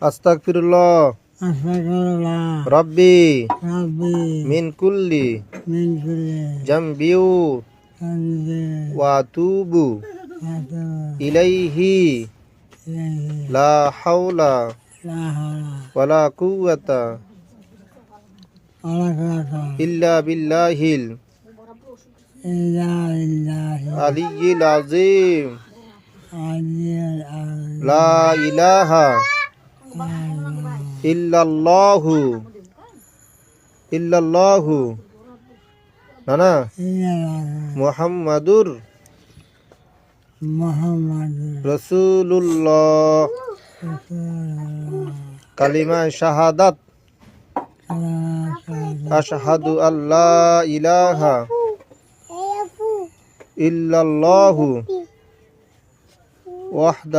আস্তাগফিরুল্লাহ রাব্বি মিন কুল্লি জামবিউ ওয়া আতুবু ইলাইহি লা হাওলা ওয়ালা কুওয়াতা ইল্লা বিল্লাহিল আলিয়্যিল আযীম লা ইলাহা ইল্লাল্লাহু নানা মুহাম্মাদুর রাসূলুল্লাহ কালিমা শাহাদাত আশহাদু আল্লা ইলাহা ইল্লাল্লাহু ওয়াহদা